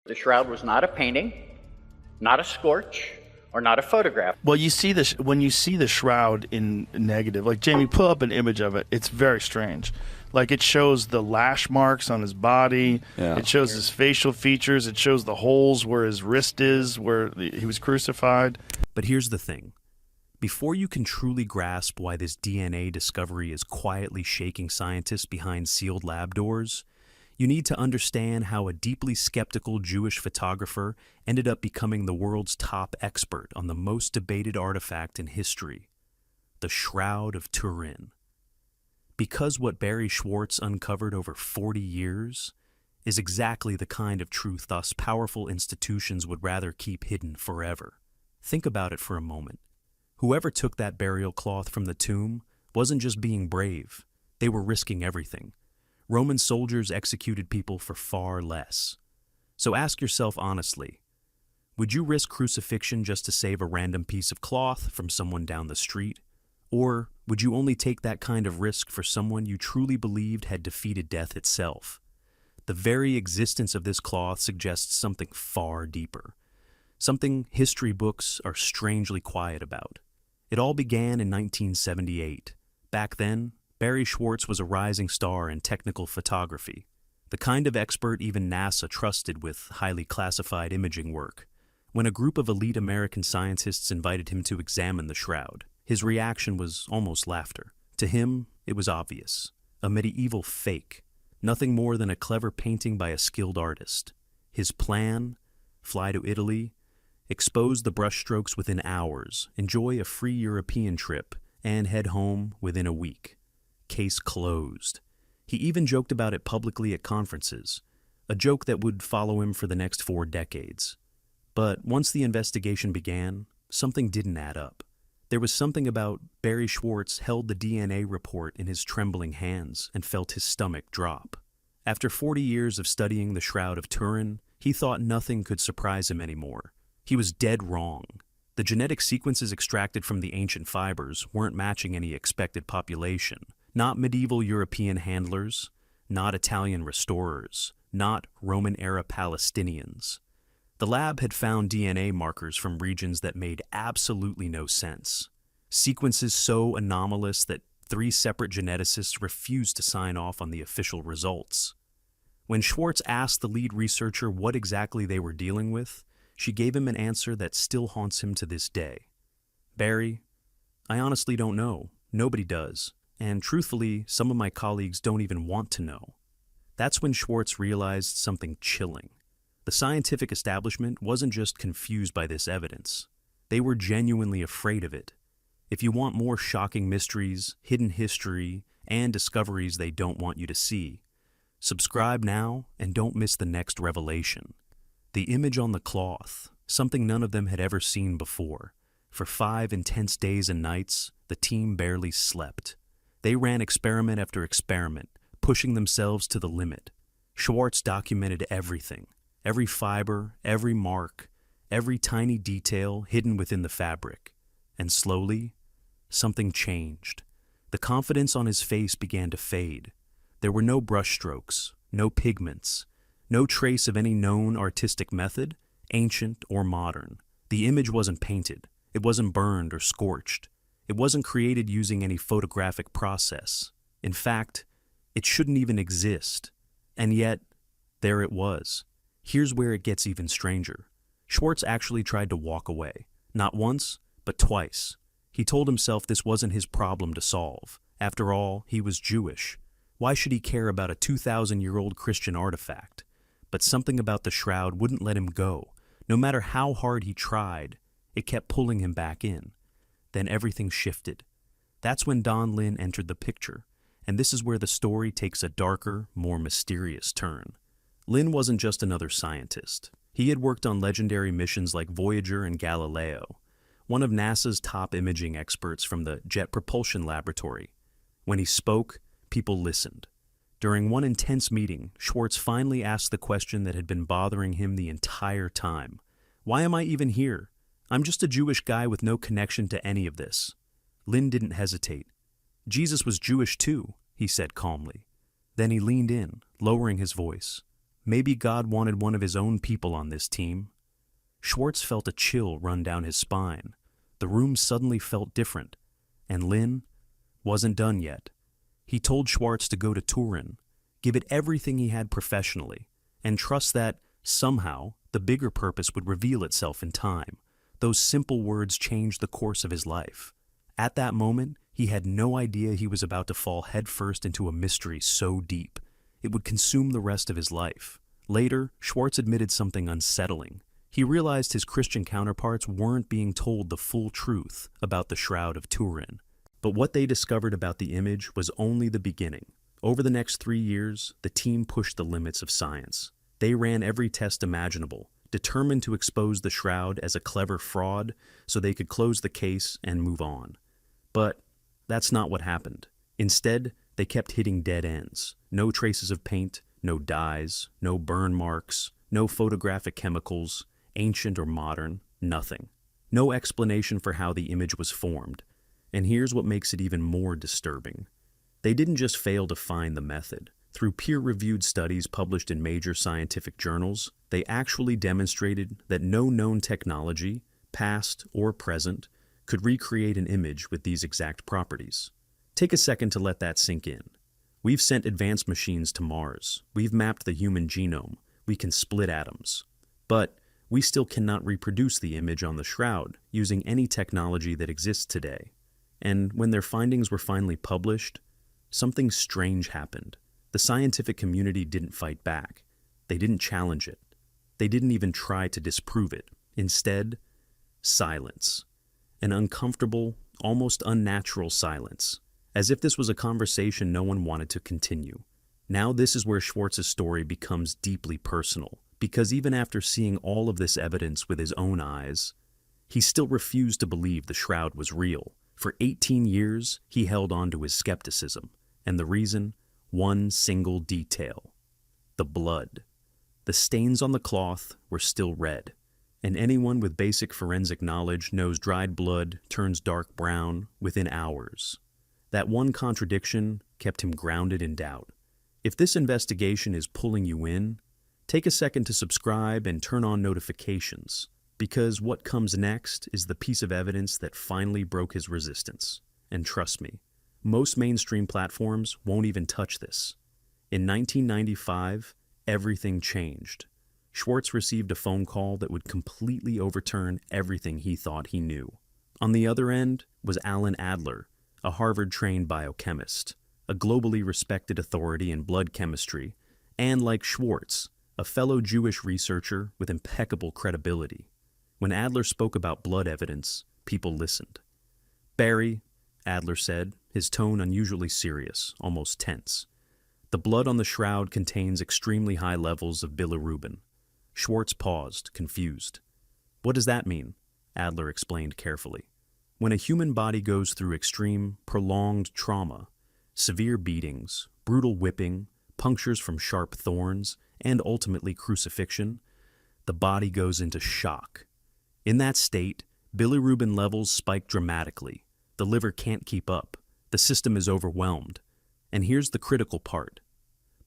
The shroud was not a painting, not a scorch, or not a photograph. Well, you see this when you see the shroud in negative. Like, Jamie, pull up an image of it. It's very strange. Like, it shows the lash marks on his body. Yeah. It shows his facial features. It shows the holes where his wrist is, where he was crucified. But here's the thing. Before you can truly grasp why this DNA discovery is quietly shaking scientists behind sealed lab doors, you need to understand how a deeply skeptical Jewish photographer ended up becoming the world's top expert on the most debated artifact in history, the Shroud of Turin. Because what Barry Schwartz uncovered over 40 years is exactly the kind of truth thus powerful institutions would rather keep hidden forever. Think about it for a moment. Whoever took that burial cloth from the tomb wasn't just being brave, they were risking everything. Roman soldiers executed people for far less. So ask yourself honestly, would you risk crucifixion just to save a random piece of cloth from someone down the street? Or would you only take that kind of risk for someone you truly believed had defeated death itself? The very existence of this cloth suggests something far deeper, something history books are strangely quiet about. It all began in 1978. Back then, Barry Schwartz was a rising star in technical photography, the kind of expert even NASA trusted with highly classified imaging work. When a group of elite American scientists invited him to examine the shroud, his reaction was almost laughter. To him, it was obvious. A medieval fake, nothing more than a clever painting by a skilled artist. His plan? Fly to Italy, expose the brushstrokes within hours, enjoy a free European trip, and head home within a week. Case closed. He even joked about it publicly at conferences, a joke that would follow him for the next 4 decades. But once the investigation began, something didn't add up. There was something about Barry Schwartz held the DNA report in his trembling hands and felt his stomach drop. After 40 years of studying the Shroud of Turin, he thought nothing could surprise him anymore. He was dead wrong. The genetic sequences extracted from the ancient fibers weren't matching any expected population. Not medieval European handlers, not Italian restorers, not Roman-era Palestinians. The lab had found DNA markers from regions that made absolutely no sense. Sequences so anomalous that 3 separate geneticists refused to sign off on the official results. When Schwartz asked the lead researcher what exactly they were dealing with, she gave him an answer that still haunts him to this day. Barry, I honestly don't know. Nobody does. And truthfully, some of my colleagues don't even want to know. That's when Schwartz realized something chilling. The scientific establishment wasn't just confused by this evidence. They were genuinely afraid of it. If you want more shocking mysteries, hidden history, and discoveries they don't want you to see, subscribe now and don't miss the next revelation. The image on the cloth, something none of them had ever seen before. For 5 intense days and nights, the team barely slept. They ran experiment after experiment, pushing themselves to the limit. Schwartz documented everything, every fiber, every mark, every tiny detail hidden within the fabric. And slowly, something changed. The confidence on his face began to fade. There were no brushstrokes, no pigments, no trace of any known artistic method, ancient or modern. The image wasn't painted. It wasn't burned or scorched. It wasn't created using any photographic process. In fact, it shouldn't even exist. And yet, there it was. Here's where it gets even stranger. Schwartz actually tried to walk away. Not once, but twice. He told himself this wasn't his problem to solve. After all, he was Jewish. Why should he care about a 2,000-year-old Christian artifact? But something about the shroud wouldn't let him go. No matter how hard he tried, it kept pulling him back in. Then everything shifted. That's when Don Lin entered the picture, and this is where the story takes a darker, more mysterious turn. Lin wasn't just another scientist. He had worked on legendary missions like Voyager and Galileo, one of NASA's top imaging experts from the Jet Propulsion Laboratory. When he spoke, people listened. During one intense meeting, Schwartz finally asked the question that had been bothering him the entire time. Why am I even here? I'm just a Jewish guy with no connection to any of this. Lin didn't hesitate. Jesus was Jewish too, he said calmly. Then he leaned in, lowering his voice. Maybe God wanted one of his own people on this team. Schwartz felt a chill run down his spine. The room suddenly felt different, and Lynn wasn't done yet. He told Schwartz to go to Turin, give it everything he had professionally, and trust that, somehow, the bigger purpose would reveal itself in time. Those simple words changed the course of his life. At that moment, he had no idea he was about to fall headfirst into a mystery so deep. It would consume the rest of his life. Later, Schwartz admitted something unsettling. He realized his Christian counterparts weren't being told the full truth about the Shroud of Turin. But what they discovered about the image was only the beginning. Over the next 3 years, the team pushed the limits of science. They ran every test imaginable, determined to expose the Shroud as a clever fraud so they could close the case and move on. But that's not what happened. Instead, they kept hitting dead ends. No traces of paint, no dyes, no burn marks, no photographic chemicals, ancient or modern, nothing. No explanation for how the image was formed. And here's what makes it even more disturbing. They didn't just fail to find the method. Through peer-reviewed studies published in major scientific journals, they actually demonstrated that no known technology, past or present, could recreate an image with these exact properties. Take a second to let that sink in. We've sent advanced machines to Mars. We've mapped the human genome. We can split atoms. But we still cannot reproduce the image on the Shroud using any technology that exists today. And when their findings were finally published, something strange happened. The scientific community didn't fight back. They didn't challenge it. They didn't even try to disprove it. Instead, silence. An uncomfortable, almost unnatural silence, as if this was a conversation no one wanted to continue. Now this is where Schwartz's story becomes deeply personal, because even after seeing all of this evidence with his own eyes, he still refused to believe the Shroud was real. For 18 years, he held on to his skepticism, and the reason? One single detail: the blood. The stains on the cloth were still red, and anyone with basic forensic knowledge knows dried blood turns dark brown within hours. That one contradiction kept him grounded in doubt. If this investigation is pulling you in, take a second to subscribe and turn on notifications, because what comes next is the piece of evidence that finally broke his resistance. And trust me, most mainstream platforms won't even touch this. In 1995, everything changed. Schwartz received a phone call that would completely overturn everything he thought he knew. On the other end was Alan Adler, a Harvard-trained biochemist, a globally respected authority in blood chemistry, and like Schwartz, a fellow Jewish researcher with impeccable credibility. When Adler spoke about blood evidence, people listened. "Barry," Adler said, his tone unusually serious, almost tense. "The blood on the Shroud contains extremely high levels of bilirubin." Schwartz paused, confused. "What does that mean?" Adler explained carefully. "When a human body goes through extreme, prolonged trauma, severe beatings, brutal whipping, punctures from sharp thorns, and ultimately crucifixion, the body goes into shock. In that state, bilirubin levels spike dramatically. The liver can't keep up. The system is overwhelmed. And here's the critical part.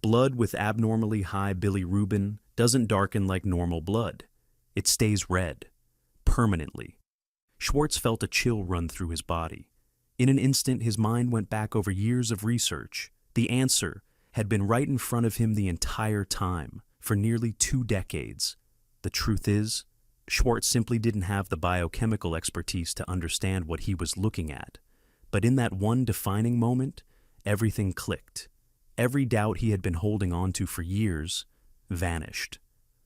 Blood with abnormally high bilirubin doesn't darken like normal blood. It stays red, permanently." Schwartz felt a chill run through his body. In an instant, his mind went back over years of research. The answer had been right in front of him the entire time, for nearly 2 decades. The truth is, Schwartz simply didn't have the biochemical expertise to understand what he was looking at. But in that one defining moment, everything clicked. Every doubt he had been holding on to for years vanished.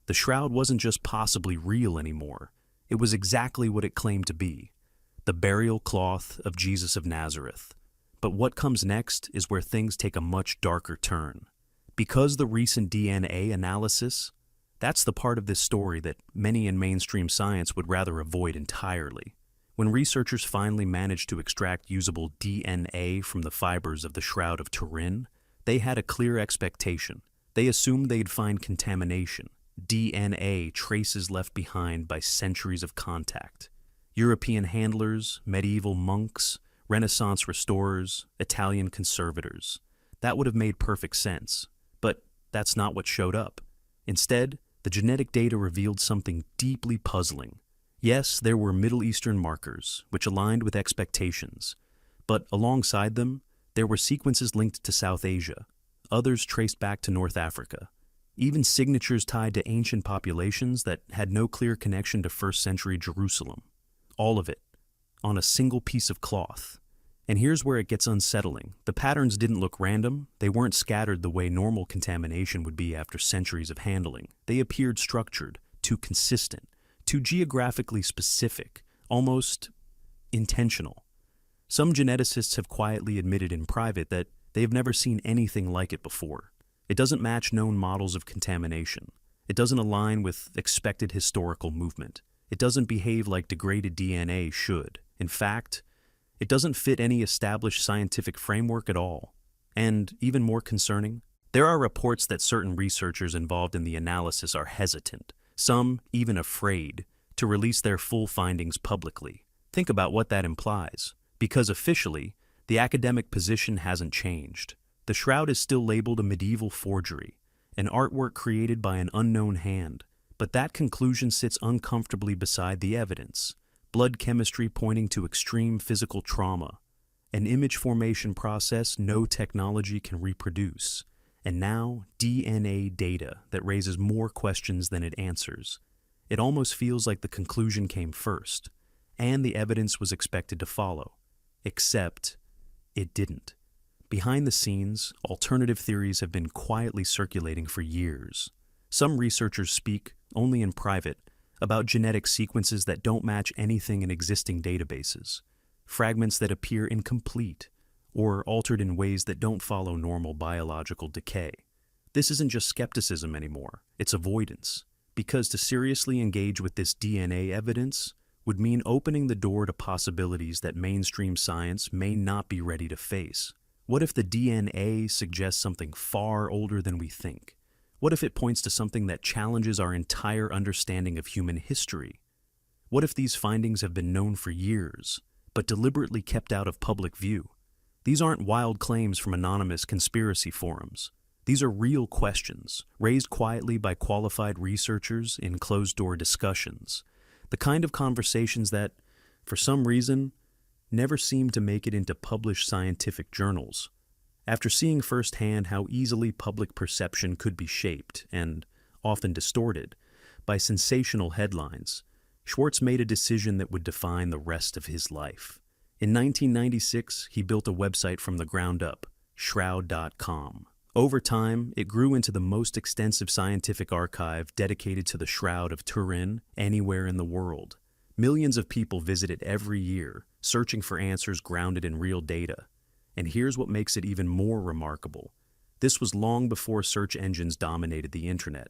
The Shroud wasn't just possibly real anymore. It was exactly what it claimed to be: the burial cloth of Jesus of Nazareth. But what comes next is where things take a much darker turn. Because the recent DNA analysis, that's the part of this story that many in mainstream science would rather avoid entirely. When researchers finally managed to extract usable DNA from the fibers of the Shroud of Turin, they had a clear expectation. They assumed they'd find contamination, DNA traces left behind by centuries of contact. European handlers, medieval monks, Renaissance restorers, Italian conservators. That would have made perfect sense. But that's not what showed up. Instead, the genetic data revealed something deeply puzzling. Yes, there were Middle Eastern markers, which aligned with expectations, but alongside them, there were sequences linked to South Asia, others traced back to North Africa, even signatures tied to ancient populations that had no clear connection to first-century Jerusalem. All of it, on a single piece of cloth. And here's where it gets unsettling. The patterns didn't look random. They weren't scattered the way normal contamination would be after centuries of handling. They appeared structured, too consistent, too geographically specific, almost intentional. Some geneticists have quietly admitted in private that they have never seen anything like it before. It doesn't match known models of contamination. It doesn't align with expected historical movement. It doesn't behave like degraded DNA should. In fact, it doesn't fit any established scientific framework at all. And even more concerning, there are reports that certain researchers involved in the analysis are hesitant, some even afraid, to release their full findings publicly. Think about what that implies. Because officially, the academic position hasn't changed. The shroud is still labeled a medieval forgery, an artwork created by an unknown hand. But that conclusion sits uncomfortably beside the evidence. Blood chemistry pointing to extreme physical trauma, an image formation process no technology can reproduce, and now DNA data that raises more questions than it answers. It almost feels like the conclusion came first, and the evidence was expected to follow. Except it didn't. Behind the scenes, alternative theories have been quietly circulating for years. Some researchers speak, only in private, about genetic sequences that don't match anything in existing databases, fragments that appear incomplete, or altered in ways that don't follow normal biological decay. This isn't just skepticism anymore, it's avoidance, because to seriously engage with this DNA evidence would mean opening the door to possibilities that mainstream science may not be ready to face. What if the DNA suggests something far older than we think? What if it points to something that challenges our entire understanding of human history? What if these findings have been known for years, but deliberately kept out of public view? These aren't wild claims from anonymous conspiracy forums. These are real questions, raised quietly by qualified researchers in closed-door discussions. The kind of conversations that, for some reason, never seem to make it into published scientific journals. After seeing firsthand how easily public perception could be shaped, and often distorted, by sensational headlines, Schwartz made a decision that would define the rest of his life. In 1996, he built a website from the ground up, Shroud.com. Over time, it grew into the most extensive scientific archive dedicated to the Shroud of Turin anywhere in the world. Millions of people visit it every year, searching for answers grounded in real data. And here's what makes it even more remarkable. This was long before search engines dominated the internet.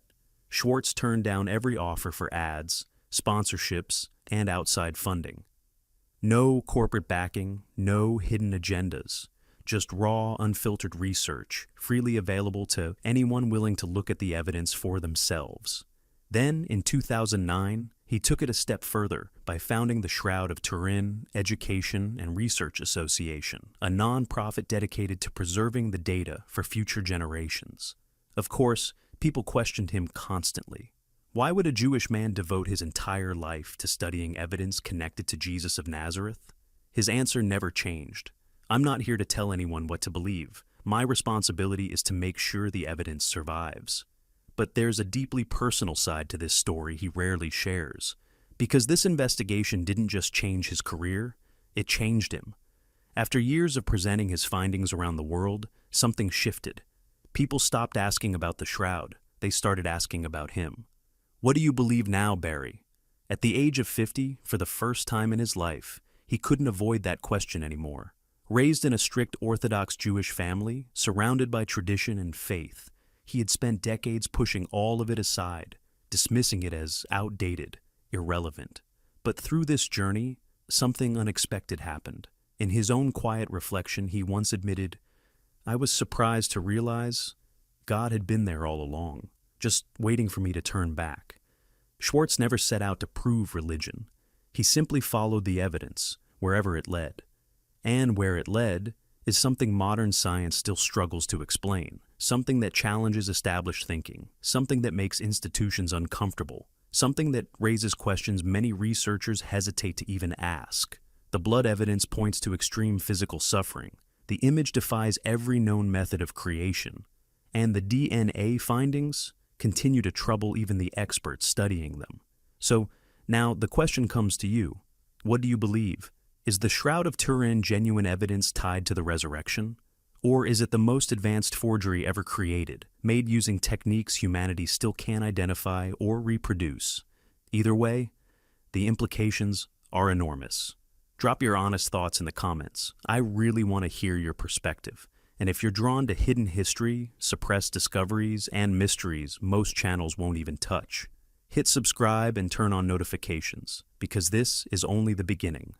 Schwartz turned down every offer for ads, sponsorships, and outside funding. No corporate backing, no hidden agendas. Just raw, unfiltered research, freely available to anyone willing to look at the evidence for themselves. Then, in 2009, he took it a step further by founding the Shroud of Turin Education and Research Association, a non-profit dedicated to preserving the data for future generations. Of course, people questioned him constantly. Why would a Jewish man devote his entire life to studying evidence connected to Jesus of Nazareth? His answer never changed. I'm not here to tell anyone what to believe. My responsibility is to make sure the evidence survives. But there's a deeply personal side to this story he rarely shares. Because this investigation didn't just change his career, it changed him. After years of presenting his findings around the world, something shifted. People stopped asking about the shroud. They started asking about him. What do you believe now, Barry? At the age of 50, for the first time in his life, he couldn't avoid that question anymore. Raised in a strict Orthodox Jewish family, surrounded by tradition and faith, he had spent decades pushing all of it aside, dismissing it as outdated, irrelevant. But through this journey, something unexpected happened. In his own quiet reflection, he once admitted, "I was surprised to realize God had been there all along, just waiting for me to turn back." Schwartz never set out to prove religion. He simply followed the evidence, wherever it led. And where it led, is something modern science still struggles to explain, something that challenges established thinking, something that makes institutions uncomfortable, something that raises questions many researchers hesitate to even ask. The blood evidence points to extreme physical suffering. The image defies every known method of creation. And the DNA findings continue to trouble even the experts studying them. So, now the question comes to you. What do you believe? Is the Shroud of Turin genuine evidence tied to the resurrection? Or is it the most advanced forgery ever created, made using techniques humanity still can't identify or reproduce? Either way, the implications are enormous. Drop your honest thoughts in the comments. I really want to hear your perspective. And if you're drawn to hidden history, suppressed discoveries, and mysteries most channels won't even touch, hit subscribe and turn on notifications, because this is only the beginning.